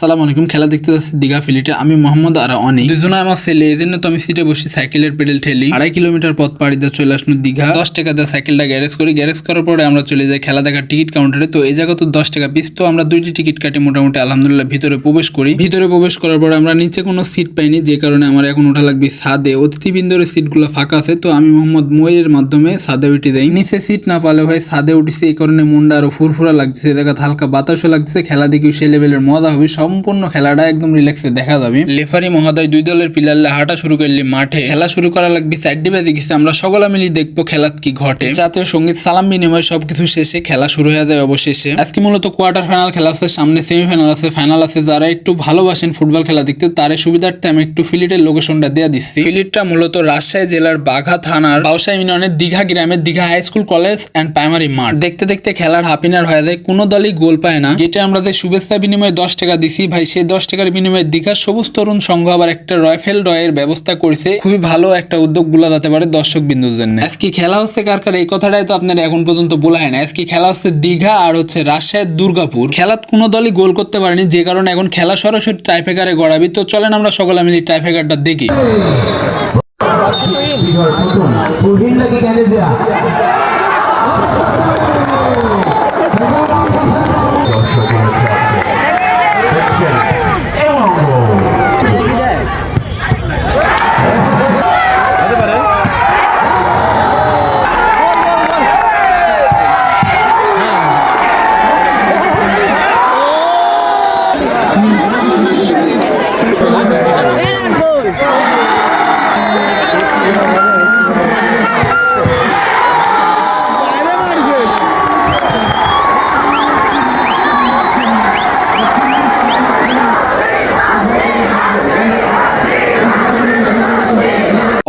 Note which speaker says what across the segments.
Speaker 1: আসসালামু আলাইকুম। খেলা দেখতে যাচ্ছি দীঘা ফিলিটে। আমি মোহাম্মদ আর অনেক দুজনে আমার ছেলে, এই জন্য তো আমি সিটে বসে সাইকেলের পেডেল ঠেলি। 2.5 কিলোমিটার পথ পাড়ি দিয়ে চলে আসলো দীঘা। 10 টাকা দিয়ে সাইকেলটা গ্যারেজ করি। গ্যারেজ করার পরে আমরা চলে যাই খেলা দেখার টিকিট কাউন্টারে। তো এই জায়গা তো 10 টাকা পিস। তো আমরা 2টি টিকিট কাটি মোটামুটি আলহামদুলিল্লাহ ভিতরে প্রবেশ করি। ভিতরে প্রবেশ করার পরে আমরা নিচে কোনো সিট পাইনি, যে কারণে আমার এখন ওঠা লাগবে ছাদে। অতিথিবৃন্দরের সিটগুলো ফাঁকা আছে, তো আমি মোহাম্মদ মইয়ের মাধ্যমে ছাদে উঠে যাই। নিচে সিট না পালে ভাই ছাদে উঠেছি, এই কারণে মনটা আরো ফুরফুরা লাগছে। দেখা হালকা বাতাসও লাগছে। খেলা দেখি সে লেভেলের মজা হবে। সম্পূর্ণ খেলাটা একদম রিল্যাক্সে দেখা যাবে। লেফারি মহোদয় 2 দলের প্লেয়াররা হাঁটা শুরু করলি মাঠে। খেলা শুরু করা লাগবে 4 বাজে গেছে। আমরা সকলে মিলে দেখবো খেলাত কি ঘটে। জাতীয় সঙ্গীত সালাম বিনিময় সবকিছু শেষে খেলা শুরু হয়ে যায় অবশেষে। আজকে মূলত কোয়ার্টার ফাইনাল খেলা আছে, সামনে সেমিফাইনাল আছে, ফাইনাল আছে। যারা একটু ভালোবাসেন ফুটবল খেলা দেখতে তারে সুবিধার্থে আমি একটু ফিলিটের লোকেশনটা দেয়া দিচ্ছি। ফিলিটটা মূলত রাজশাহী জেলার বাঘা থানার বাউসা ইউনিয়নের দীঘা গ্রামের Digha high school college and primary মাঠ। দেখতে দেখতে খেলার হাফিনার হয়ে যায়, কোনো দলই গোল পায় না। যেটা আমরা শুভেচ্ছা বিনিময়ে 10 টাকা দিছি ভাই, সেই 10 টাকার বিনিময়ে দীঘা সবুজ তরুণ সংঘ আবার একটা রয়ফেল রয়ের ব্যবস্থা করেছে। খুবই ভালো একটা উদ্যোগ গুলা যেতে পারে দর্শক বিন্দুর জন্য। আজকে খেলা হচ্ছে কার কার, এই কথাটাই তো আপনারা এখন পর্যন্ত বলা হয় না। আজকে খেলা হচ্ছে দীঘা আর হচ্ছে রাজশাহীর দুর্গাপুর। খেলাত কোনো দলই গোল করতে পারেনি, যে কারণে এখন খেলা সরাসরি টাইফেকারে গড়াবি। তো চলেন আমরা সকলে মিলে টাইফেকারটা দেখি।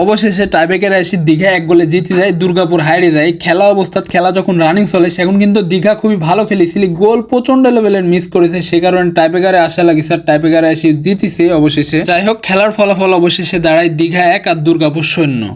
Speaker 1: অবশেষে টাইব্রেকারে এসে দীঘা 1 গোলে জিতে যায়, দুর্গাপুর হারিয়ে যায়। খেলা অবস্থায় খেলা যখন রানিং চলে সেখন কিন্তু দীঘা খুবই ভালো খেলেছিল, গোল প্রচন্ড লেভেলের মিস করেছে। সে কারণে টাইব্রেকারে আসা লাগিছে আর টাইব্রেকারে এসে জিতেছে অবশেষে। যাই হোক, খেলার ফলাফল অবশেষে দাঁড়ায় দীঘা 1 আর দুর্গাপুর 0।